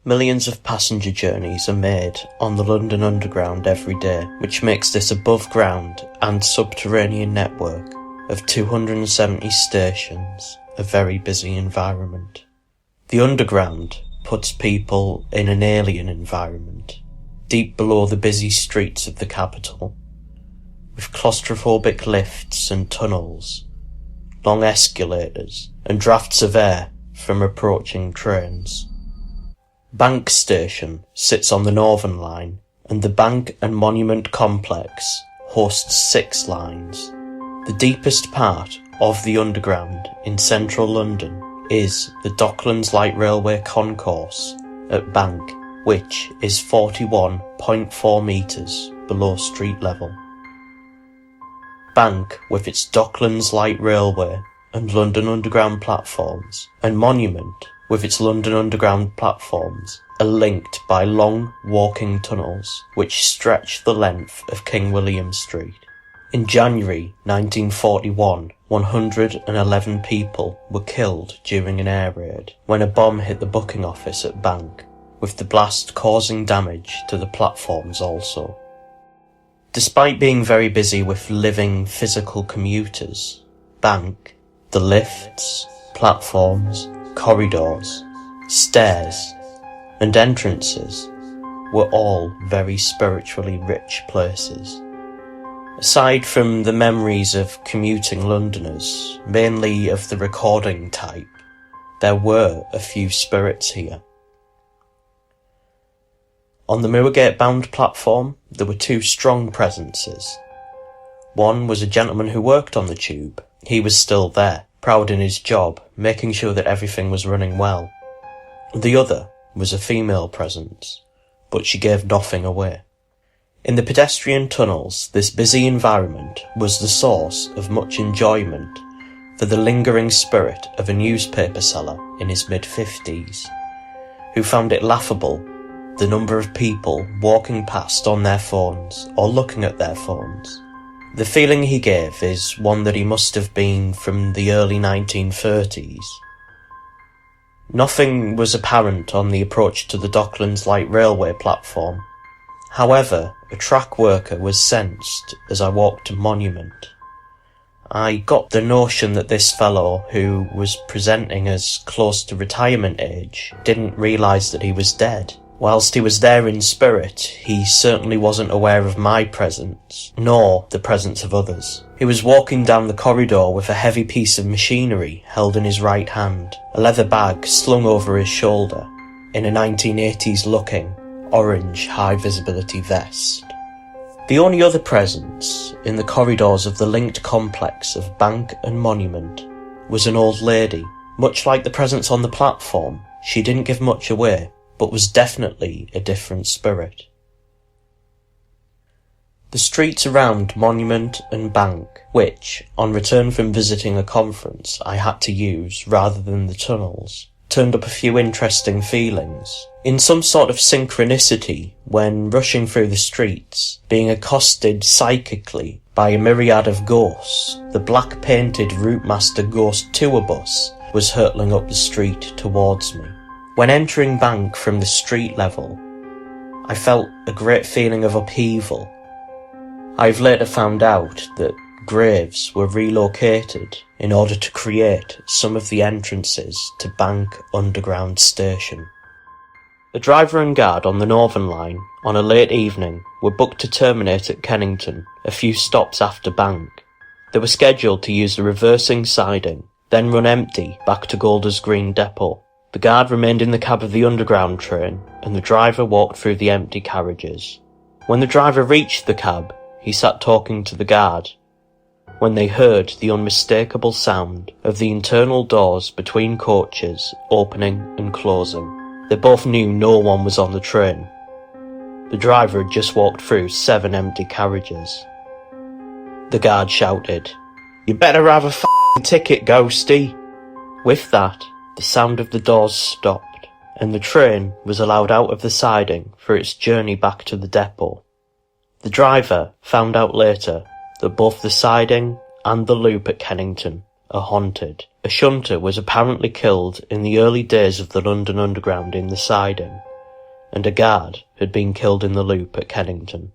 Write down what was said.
Millions of passenger journeys are made on the London Underground every day, which makes this above-ground and subterranean network of 270 stations a very busy environment. The Underground puts people in an alien environment, deep below the busy streets of the capital, with claustrophobic lifts and tunnels, long escalators, and drafts of air from approaching trains. Bank Station sits on the Northern Line, and the Bank and Monument Complex hosts 6 lines. The deepest part of the Underground in central London is the Docklands Light Railway Concourse at Bank, which is 41.4 metres below street level. Bank, with its Docklands Light Railway and London Underground platforms, and Monument, with its London Underground platforms, are linked by long walking tunnels which stretch the length of King William Street. In January 1941, 111 people were killed during an air raid when a bomb hit the booking office at Bank, with the blast causing damage to the platforms also. Despite being very busy with living physical commuters, Bank, the lifts, platforms, corridors, stairs, and entrances were all very spiritually rich places. Aside from the memories of commuting Londoners, mainly of the recording type, there were a few spirits here. On the Moorgate-bound platform, there were 2 strong presences. One was a gentleman who worked on the tube. He was still there, proud in his job, making sure that everything was running well. The other was a female presence, but she gave nothing away. In the pedestrian tunnels, this busy environment was the source of much enjoyment for the lingering spirit of a newspaper seller in his mid-50s, who found it laughable the number of people walking past on their phones or looking at their phones. The feeling he gave is one that he must have been from the early 1930s. Nothing was apparent on the approach to the Docklands Light Railway platform. However, a track worker was sensed as I walked to Monument. I got the notion that this fellow, who was presenting as close to retirement age, didn't realise that he was dead. Whilst he was there in spirit, he certainly wasn't aware of my presence, nor the presence of others. He was walking down the corridor with a heavy piece of machinery held in his right hand, a leather bag slung over his shoulder, in a 1980s-looking, orange high-visibility vest. The only other presence in the corridors of the linked complex of Bank and Monument was an old lady. Much like the presence on the platform, she didn't give much away, but was definitely a different spirit. The streets around Monument and Bank, which, on return from visiting a conference, I had to use rather than the tunnels, turned up a few interesting feelings. In some sort of synchronicity, when rushing through the streets, being accosted psychically by a myriad of ghosts, the black-painted Routemaster Ghost Tour bus was hurtling up the street towards me. When entering Bank from the street level, I felt a great feeling of upheaval. I've later found out that graves were relocated in order to create some of the entrances to Bank Underground Station. The driver and guard on the Northern Line, on a late evening, were booked to terminate at Kennington, a few stops after Bank. They were scheduled to use the reversing siding, then run empty back to Golders Green Depot. The guard remained in the cab of the Underground train, and the driver walked through the empty carriages. When the driver reached the cab, he sat talking to the guard, when they heard the unmistakable sound of the internal doors between coaches opening and closing. They both knew no one was on the train. The driver had just walked through 7 empty carriages. The guard shouted, "You better have a f***ing ticket, Ghosty!" With that, the sound of the doors stopped, and the train was allowed out of the siding for its journey back to the depot. The driver found out later that both the siding and the loop at Kennington are haunted. A shunter was apparently killed in the early days of the London Underground in the siding, and a guard had been killed in the loop at Kennington.